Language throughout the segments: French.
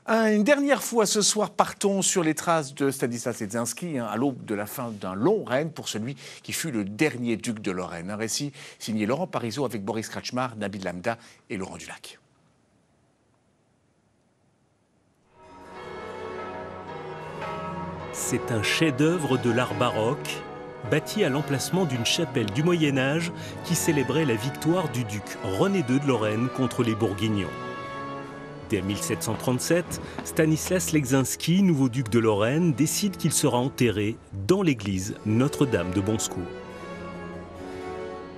Une dernière fois ce soir, partons sur les traces de Stanislas Leczinski, à l'aube de la fin d'un long règne pour celui qui fut le dernier duc de Lorraine. Un récit signé Laurent Parisot avec Boris Krachmar, Nabil Lamda et Laurent Dulac. C'est un chef-d'œuvre de l'art baroque, bâti à l'emplacement d'une chapelle du Moyen-Âge qui célébrait la victoire du duc René II de Lorraine contre les Bourguignons. Dès 1737, Stanislas Leczinski, nouveau duc de Lorraine, décide qu'il sera enterré dans l'église Notre-Dame de Bonsecours.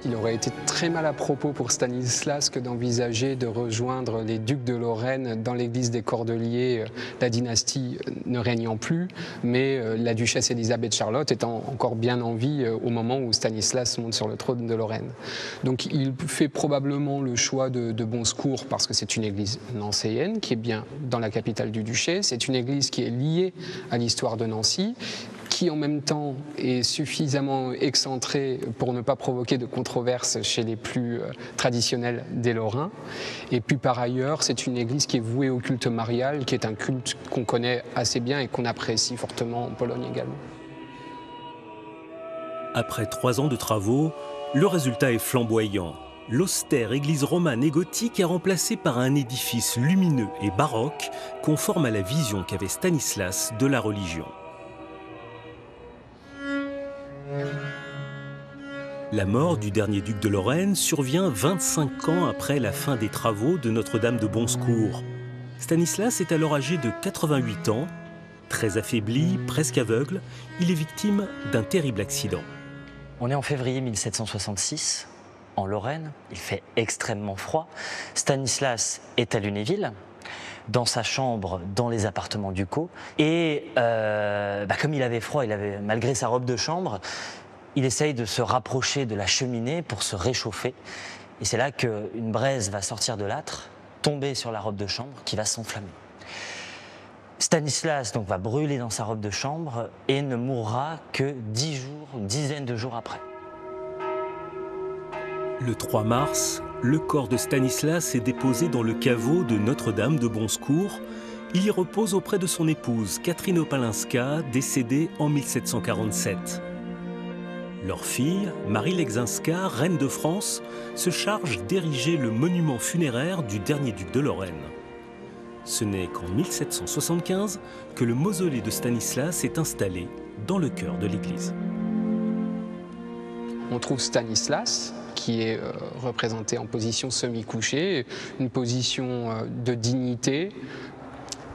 Il aurait été très mal à propos pour Stanislas que d'envisager de rejoindre les ducs de Lorraine dans l'église des Cordeliers, la dynastie ne régnant plus, mais la duchesse Élisabeth Charlotte étant encore bien en vie au moment où Stanislas monte sur le trône de Lorraine. Donc il fait probablement le choix de Bonsecours parce que c'est une église nancéenne qui est bien dans la capitale du duché, c'est une église qui est liée à l'histoire de Nancy, qui en même temps est suffisamment excentré pour ne pas provoquer de controverses chez les plus traditionnels des Lorrains. Et puis par ailleurs, c'est une église qui est vouée au culte marial, qui est un culte qu'on connaît assez bien et qu'on apprécie fortement en Pologne également. Après 3 ans de travaux, le résultat est flamboyant. L'austère église romane et gothique est remplacée par un édifice lumineux et baroque, conforme à la vision qu'avait Stanislas de la religion. La mort du dernier duc de Lorraine survient 25 ans après la fin des travaux de Notre-Dame de Bonsecours. Stanislas est alors âgé de 88 ans. Très affaibli, presque aveugle, il est victime d'un terrible accident. On est en février 1766, en Lorraine. Il fait extrêmement froid. Stanislas est à Lunéville, dans sa chambre, dans les appartements ducaux. Et comme il avait froid, malgré sa robe de chambre, il essaye de se rapprocher de la cheminée pour se réchauffer. Et c'est là qu'une braise va sortir de l'âtre, tomber sur la robe de chambre qui va s'enflammer. Stanislas donc, va brûler dans sa robe de chambre et ne mourra que 10 jours, une dizaine de jours après. Le 3 mars, le corps de Stanislas est déposé dans le caveau de Notre-Dame de Bonsecours. Il y repose auprès de son épouse, Catherine Opalinska, décédée en 1747. Leur fille, Marie Leczinska, reine de France, se charge d'ériger le monument funéraire du dernier duc de Lorraine. Ce n'est qu'en 1775 que le mausolée de Stanislas est installé dans le cœur de l'église. On trouve Stanislas qui est représenté en position semi-couchée, une position de dignité.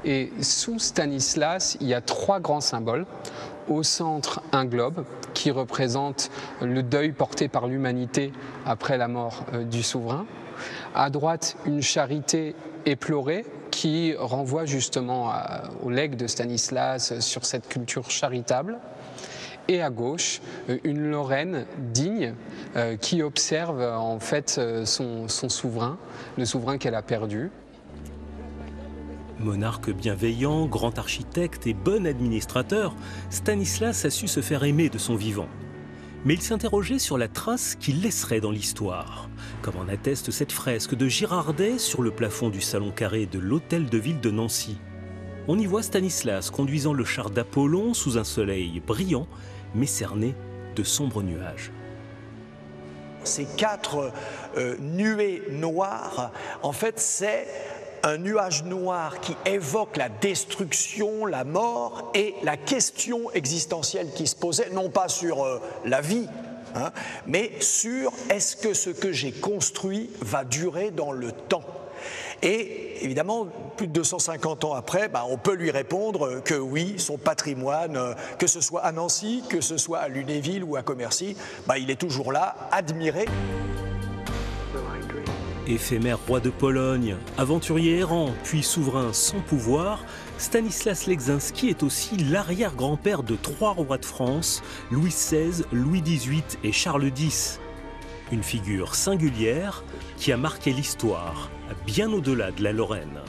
Et sous Stanislas, il y a 3 grands symboles. Au centre, un globe qui représente le deuil porté par l'humanité après la mort du souverain. À droite, une charité éplorée qui renvoie justement au legs de Stanislas sur cette culture charitable. Et à gauche, une Lorraine digne qui observe en fait son souverain, le souverain qu'elle a perdu. Monarque bienveillant, grand architecte et bon administrateur, Stanislas a su se faire aimer de son vivant. Mais il s'interrogeait sur la trace qu'il laisserait dans l'histoire, comme en atteste cette fresque de Girardet sur le plafond du salon carré de l'hôtel de ville de Nancy. On y voit Stanislas conduisant le char d'Apollon sous un soleil brillant, mais cerné de sombres nuages. Ces 4 nuées noires, en fait, c'est un nuage noir qui évoque la destruction, la mort et la question existentielle qui se posait, non pas sur la vie, mais sur est-ce que ce que j'ai construit va durer dans le temps ? Et évidemment, plus de 250 ans après, on peut lui répondre que oui, son patrimoine, que ce soit à Nancy, que ce soit à Lunéville ou à Commercy, il est toujours là, admiré. Éphémère roi de Pologne, aventurier errant, puis souverain sans pouvoir, Stanislas Leczinski est aussi l'arrière-grand-père de 3 rois de France, Louis XVI, Louis XVIII et Charles X. Une figure singulière qui a marqué l'histoire, bien au-delà de la Lorraine.